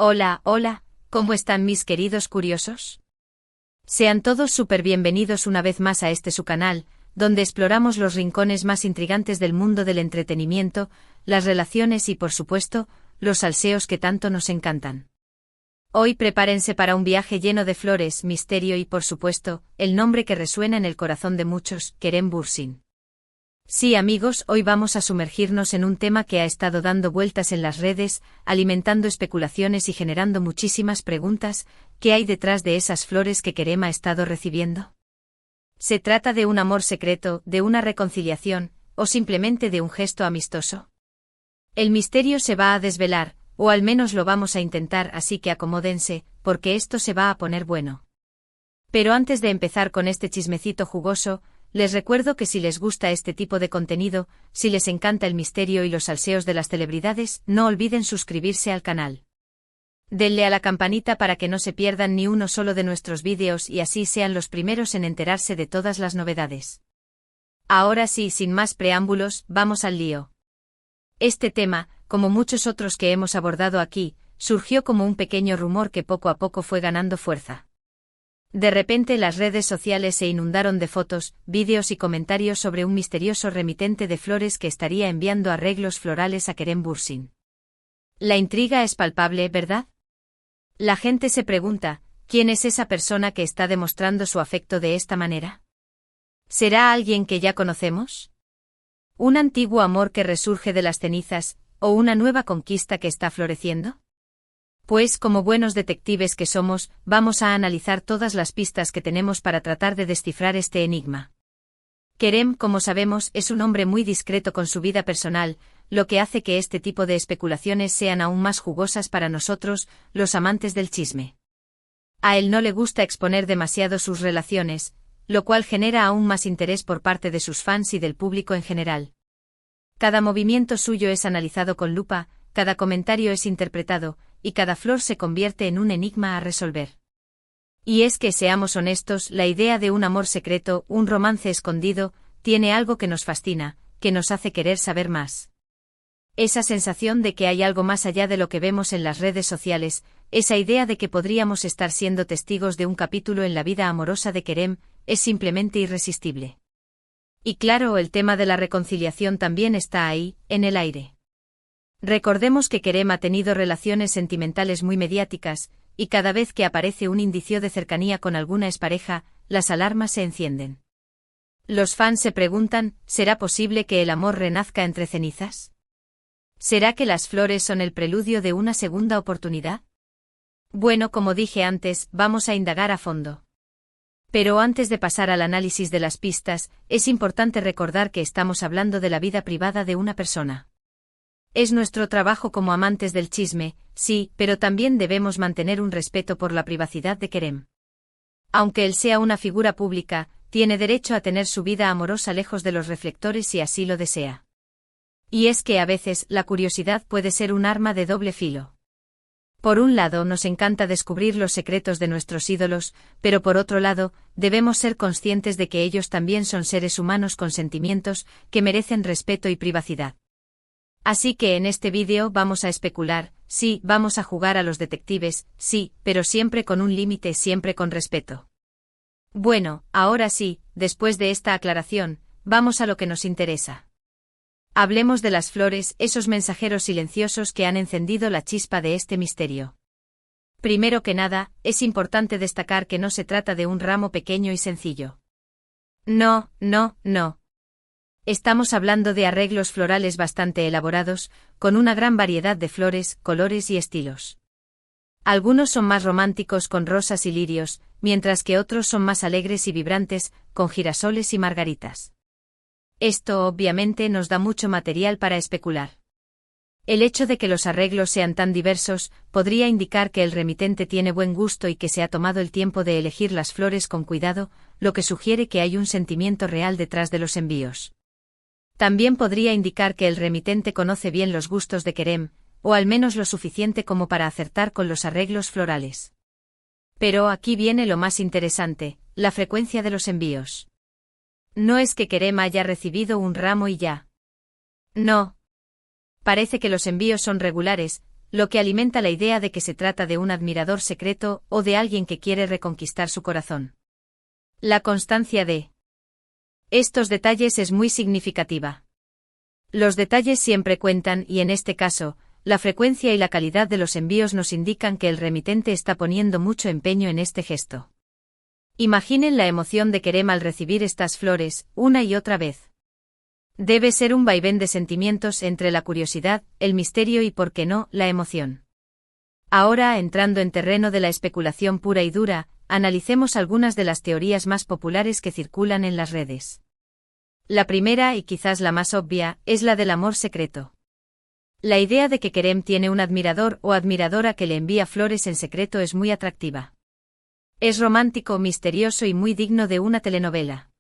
Hola, hola, ¿cómo están mis queridos curiosos? Sean todos súper bienvenidos una vez más a su canal, donde exploramos los rincones más intrigantes del mundo del entretenimiento, las relaciones y, por supuesto, los salseos que tanto nos encantan. Hoy prepárense para un viaje lleno de flores, misterio y, por supuesto, el nombre que resuena en el corazón de muchos, Kerem Bürsin. Sí, amigos, hoy vamos a sumergirnos en un tema que ha estado dando vueltas en las redes, alimentando especulaciones y generando muchísimas preguntas. ¿Qué hay detrás de esas flores que Kerem ha estado recibiendo? ¿Se trata de un amor secreto, de una reconciliación, o simplemente de un gesto amistoso? El misterio se va a desvelar, o al menos lo vamos a intentar, así que acomódense, porque esto se va a poner bueno. Pero antes de empezar con este chismecito jugoso, les recuerdo que si les gusta este tipo de contenido, si les encanta el misterio y los salseos de las celebridades, no olviden suscribirse al canal. Denle a la campanita para que no se pierdan ni uno solo de nuestros vídeos y así sean los primeros en enterarse de todas las novedades. Ahora sí, sin más preámbulos, vamos al lío. Este tema, como muchos otros que hemos abordado aquí, surgió como un pequeño rumor que poco a poco fue ganando fuerza. De repente las redes sociales se inundaron de fotos, vídeos y comentarios sobre un misterioso remitente de flores que estaría enviando arreglos florales a Kerem Bürsin. La intriga es palpable, ¿verdad? La gente se pregunta, ¿quién es esa persona que está demostrando su afecto de esta manera? ¿Será alguien que ya conocemos? ¿Un antiguo amor que resurge de las cenizas, o una nueva conquista que está floreciendo? Pues, como buenos detectives que somos, vamos a analizar todas las pistas que tenemos para tratar de descifrar este enigma. Kerem, como sabemos, es un hombre muy discreto con su vida personal, lo que hace que este tipo de especulaciones sean aún más jugosas para nosotros, los amantes del chisme. A él no le gusta exponer demasiado sus relaciones, lo cual genera aún más interés por parte de sus fans y del público en general. Cada movimiento suyo es analizado con lupa, cada comentario es interpretado, y cada flor se convierte en un enigma a resolver. Y es que, seamos honestos, la idea de un amor secreto, un romance escondido, tiene algo que nos fascina, que nos hace querer saber más. Esa sensación de que hay algo más allá de lo que vemos en las redes sociales, esa idea de que podríamos estar siendo testigos de un capítulo en la vida amorosa de Kerem, es simplemente irresistible. Y claro, el tema de la reconciliación también está ahí, en el aire. Recordemos que Kerem ha tenido relaciones sentimentales muy mediáticas, y cada vez que aparece un indicio de cercanía con alguna expareja, las alarmas se encienden. Los fans se preguntan, ¿será posible que el amor renazca entre cenizas? ¿Será que las flores son el preludio de una segunda oportunidad? Bueno, como dije antes, vamos a indagar a fondo. Pero antes de pasar al análisis de las pistas, es importante recordar que estamos hablando de la vida privada de una persona. Es nuestro trabajo como amantes del chisme, sí, pero también debemos mantener un respeto por la privacidad de Kerem. Aunque él sea una figura pública, tiene derecho a tener su vida amorosa lejos de los reflectores si así lo desea. Y es que a veces la curiosidad puede ser un arma de doble filo. Por un lado, nos encanta descubrir los secretos de nuestros ídolos, pero por otro lado, debemos ser conscientes de que ellos también son seres humanos con sentimientos, que merecen respeto y privacidad. Así que en este vídeo vamos a especular, sí, vamos a jugar a los detectives, sí, pero siempre con un límite, siempre con respeto. Bueno, ahora sí, después de esta aclaración, vamos a lo que nos interesa. Hablemos de las flores, esos mensajeros silenciosos que han encendido la chispa de este misterio. Primero que nada, es importante destacar que no se trata de un ramo pequeño y sencillo. No, no, no. Estamos hablando de arreglos florales bastante elaborados, con una gran variedad de flores, colores y estilos. Algunos son más románticos con rosas y lirios, mientras que otros son más alegres y vibrantes, con girasoles y margaritas. Esto obviamente nos da mucho material para especular. El hecho de que los arreglos sean tan diversos, podría indicar que el remitente tiene buen gusto y que se ha tomado el tiempo de elegir las flores con cuidado, lo que sugiere que hay un sentimiento real detrás de los envíos. También podría indicar que el remitente conoce bien los gustos de Kerem, o al menos lo suficiente como para acertar con los arreglos florales. Pero aquí viene lo más interesante, la frecuencia de los envíos. No es que Kerem haya recibido un ramo y ya. No. Parece que los envíos son regulares, lo que alimenta la idea de que se trata de un admirador secreto o de alguien que quiere reconquistar su corazón. La constancia de estos detalles es muy significativa. Los detalles siempre cuentan y en este caso, la frecuencia y la calidad de los envíos nos indican que el remitente está poniendo mucho empeño en este gesto. Imaginen la emoción de Kerem al recibir estas flores, una y otra vez. Debe ser un vaivén de sentimientos entre la curiosidad, el misterio y, por qué no, la emoción. Ahora, entrando en terreno de la especulación pura y dura, analicemos algunas de las teorías más populares que circulan en las redes. La primera, y quizás la más obvia, es la del amor secreto. La idea de que Kerem tiene un admirador o admiradora que le envía flores en secreto es muy atractiva. Es romántico, misterioso y muy digno de una telenovela.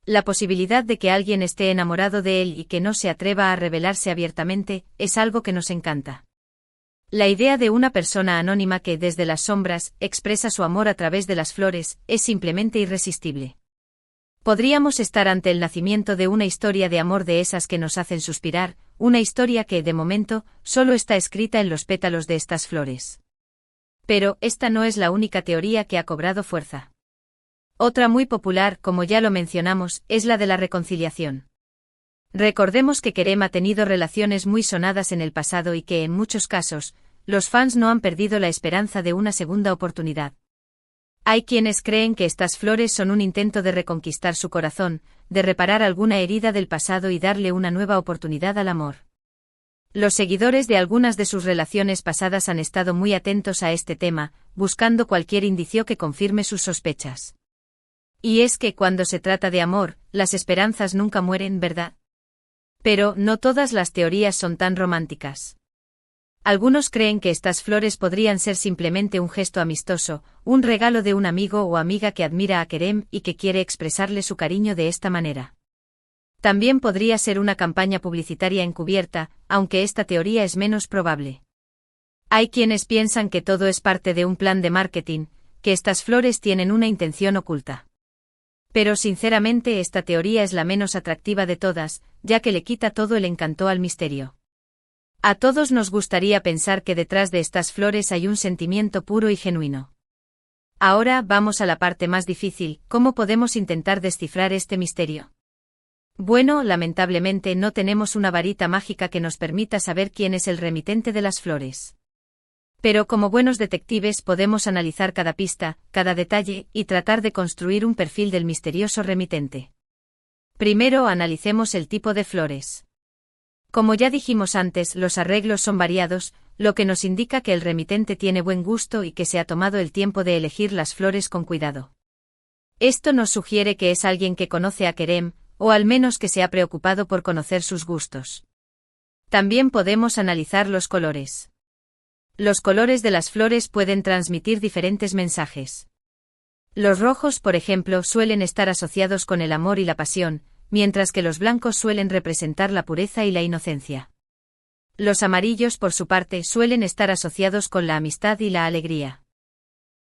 La posibilidad de que alguien esté enamorado de él y que no se atreva a revelarse abiertamente, es algo que nos encanta. La idea de una persona anónima que, desde las sombras, expresa su amor a través de las flores, es simplemente irresistible. Podríamos estar ante el nacimiento de una historia de amor de esas que nos hacen suspirar, una historia que, de momento, solo está escrita en los pétalos de estas flores. Pero, esta no es la única teoría que ha cobrado fuerza. Otra muy popular, como ya lo mencionamos, es la de la reconciliación. Recordemos que Kerem ha tenido relaciones muy sonadas en el pasado y que, en muchos casos, los fans no han perdido la esperanza de una segunda oportunidad. Hay quienes creen que estas flores son un intento de reconquistar su corazón, de reparar alguna herida del pasado y darle una nueva oportunidad al amor. Los seguidores de algunas de sus relaciones pasadas han estado muy atentos a este tema, buscando cualquier indicio que confirme sus sospechas. Y es que cuando se trata de amor, las esperanzas nunca mueren, ¿verdad? Pero no todas las teorías son tan románticas. Algunos creen que estas flores podrían ser simplemente un gesto amistoso, un regalo de un amigo o amiga que admira a Kerem y que quiere expresarle su cariño de esta manera. También podría ser una campaña publicitaria encubierta, aunque esta teoría es menos probable. Hay quienes piensan que todo es parte de un plan de marketing, que estas flores tienen una intención oculta. Pero sinceramente esta teoría es la menos atractiva de todas, ya que le quita todo el encanto al misterio. A todos nos gustaría pensar que detrás de estas flores hay un sentimiento puro y genuino. Ahora vamos a la parte más difícil, ¿cómo podemos intentar descifrar este misterio? Bueno, lamentablemente no tenemos una varita mágica que nos permita saber quién es el remitente de las flores. Pero como buenos detectives podemos analizar cada pista, cada detalle, y tratar de construir un perfil del misterioso remitente. Primero analicemos el tipo de flores. Como ya dijimos antes, los arreglos son variados, lo que nos indica que el remitente tiene buen gusto y que se ha tomado el tiempo de elegir las flores con cuidado. Esto nos sugiere que es alguien que conoce a Kerem, o al menos que se ha preocupado por conocer sus gustos. También podemos analizar los colores. Los colores de las flores pueden transmitir diferentes mensajes. Los rojos, por ejemplo, suelen estar asociados con el amor y la pasión, mientras que los blancos suelen representar la pureza y la inocencia. Los amarillos, por su parte, suelen estar asociados con la amistad y la alegría.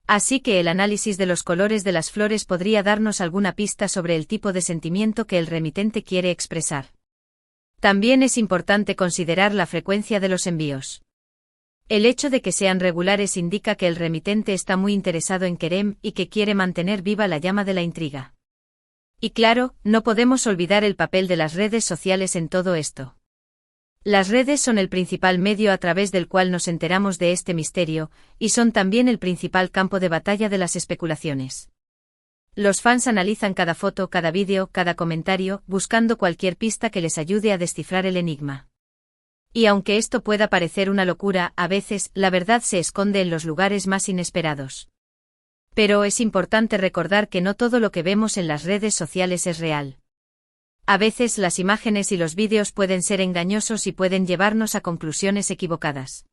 Así que el análisis de los colores de las flores podría darnos alguna pista sobre el tipo de sentimiento que el remitente quiere expresar. También es importante considerar la frecuencia de los envíos. El hecho de que sean regulares indica que el remitente está muy interesado en Kerem y que quiere mantener viva la llama de la intriga. Y claro, no podemos olvidar el papel de las redes sociales en todo esto. Las redes son el principal medio a través del cual nos enteramos de este misterio, y son también el principal campo de batalla de las especulaciones. Los fans analizan cada foto, cada vídeo, cada comentario, buscando cualquier pista que les ayude a descifrar el enigma. Y aunque esto pueda parecer una locura, a veces, la verdad se esconde en los lugares más inesperados. Pero es importante recordar que no todo lo que vemos en las redes sociales es real. A veces las imágenes y los vídeos pueden ser engañosos y pueden llevarnos a conclusiones equivocadas.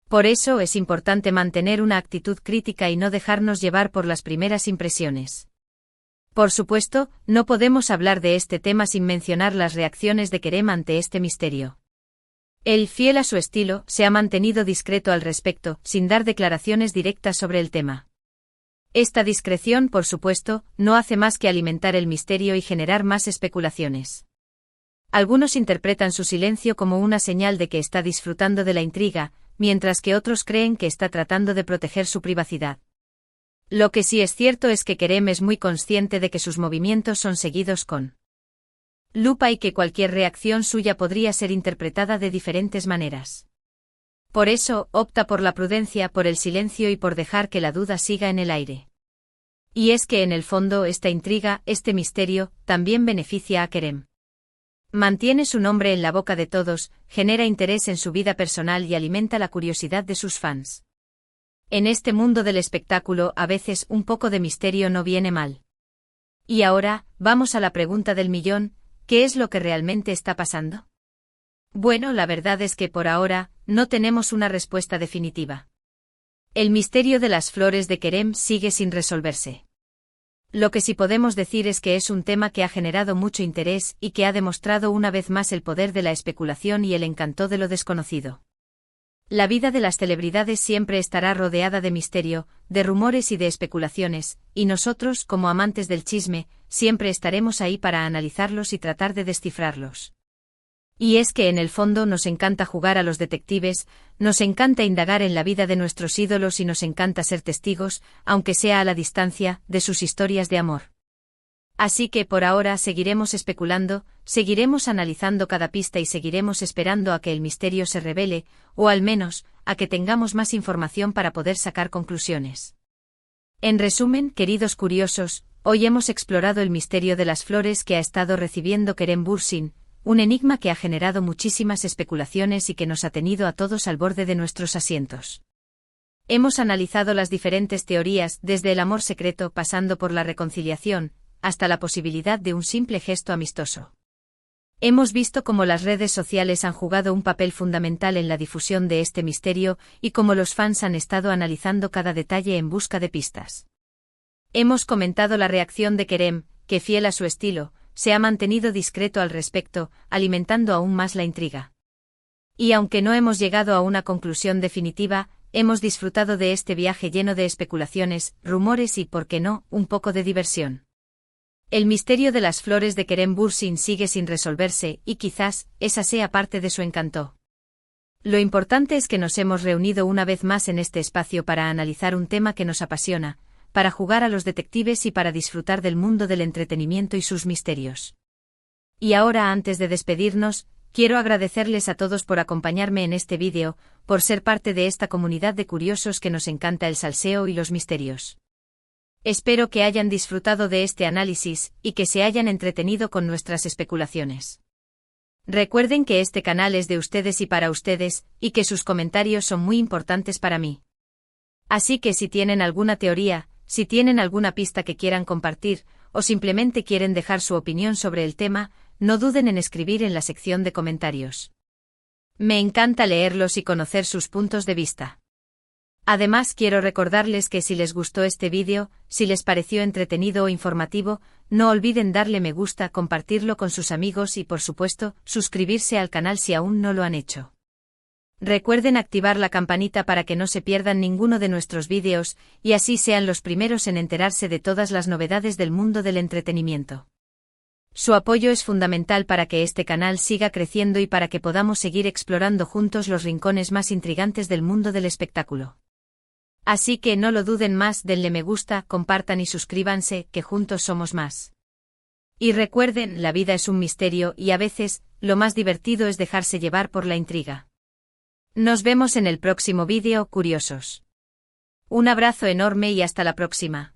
Por eso es importante mantener una actitud crítica y no dejarnos llevar por las primeras impresiones. Por supuesto, no podemos hablar de este tema sin mencionar las reacciones de Kerem ante este misterio. Él, fiel a su estilo, se ha mantenido discreto al respecto, sin dar declaraciones directas sobre el tema. Esta discreción, por supuesto, no hace más que alimentar el misterio y generar más especulaciones. Algunos interpretan su silencio como una señal de que está disfrutando de la intriga, mientras que otros creen que está tratando de proteger su privacidad. Lo que sí es cierto es que Kerem es muy consciente de que sus movimientos son seguidos con lupa y que cualquier reacción suya podría ser interpretada de diferentes maneras. Por eso, opta por la prudencia, por el silencio y por dejar que la duda siga en el aire. Y es que en el fondo esta intriga, este misterio, también beneficia a Kerem. Mantiene su nombre en la boca de todos, genera interés en su vida personal y alimenta la curiosidad de sus fans. En este mundo del espectáculo, a veces un poco de misterio no viene mal. Y ahora, vamos a la pregunta del millón: ¿qué es lo que realmente está pasando? Bueno, la verdad es que por ahora, no tenemos una respuesta definitiva. El misterio de las flores de Kerem sigue sin resolverse. Lo que sí podemos decir es que es un tema que ha generado mucho interés y que ha demostrado una vez más el poder de la especulación y el encanto de lo desconocido. La vida de las celebridades siempre estará rodeada de misterio, de rumores y de especulaciones, y nosotros, como amantes del chisme, siempre estaremos ahí para analizarlos y tratar de descifrarlos. Y es que en el fondo nos encanta jugar a los detectives, nos encanta indagar en la vida de nuestros ídolos y nos encanta ser testigos, aunque sea a la distancia, de sus historias de amor. Así que por ahora seguiremos especulando, seguiremos analizando cada pista y seguiremos esperando a que el misterio se revele, o al menos, a que tengamos más información para poder sacar conclusiones. En resumen, queridos curiosos, hoy hemos explorado el misterio de las flores que ha estado recibiendo Kerem Bürsin, un enigma que ha generado muchísimas especulaciones y que nos ha tenido a todos al borde de nuestros asientos. Hemos analizado las diferentes teorías, desde el amor secreto pasando por la reconciliación, hasta la posibilidad de un simple gesto amistoso. Hemos visto cómo las redes sociales han jugado un papel fundamental en la difusión de este misterio y cómo los fans han estado analizando cada detalle en busca de pistas. Hemos comentado la reacción de Kerem, que fiel a su estilo, se ha mantenido discreto al respecto, alimentando aún más la intriga. Y aunque no hemos llegado a una conclusión definitiva, hemos disfrutado de este viaje lleno de especulaciones, rumores y, por qué no, un poco de diversión. El misterio de las flores de Kerem Bürsin sigue sin resolverse y quizás esa sea parte de su encanto. Lo importante es que nos hemos reunido una vez más en este espacio para analizar un tema que nos apasiona, para jugar a los detectives y para disfrutar del mundo del entretenimiento y sus misterios. Y ahora, antes de despedirnos, quiero agradecerles a todos por acompañarme en este vídeo, por ser parte de esta comunidad de curiosos que nos encanta el salseo y los misterios. Espero que hayan disfrutado de este análisis y que se hayan entretenido con nuestras especulaciones. Recuerden que este canal es de ustedes y para ustedes, y que sus comentarios son muy importantes para mí. Así que si tienen alguna teoría, si tienen alguna pista que quieran compartir, o simplemente quieren dejar su opinión sobre el tema, no duden en escribir en la sección de comentarios. Me encanta leerlos y conocer sus puntos de vista. Además, quiero recordarles que si les gustó este vídeo, si les pareció entretenido o informativo, no olviden darle me gusta, compartirlo con sus amigos y, por supuesto, suscribirse al canal si aún no lo han hecho. Recuerden activar la campanita para que no se pierdan ninguno de nuestros vídeos, y así sean los primeros en enterarse de todas las novedades del mundo del entretenimiento. Su apoyo es fundamental para que este canal siga creciendo y para que podamos seguir explorando juntos los rincones más intrigantes del mundo del espectáculo. Así que no lo duden más, denle me gusta, compartan y suscríbanse, que juntos somos más. Y recuerden, la vida es un misterio y a veces, lo más divertido es dejarse llevar por la intriga. Nos vemos en el próximo vídeo, curiosos. Un abrazo enorme y hasta la próxima.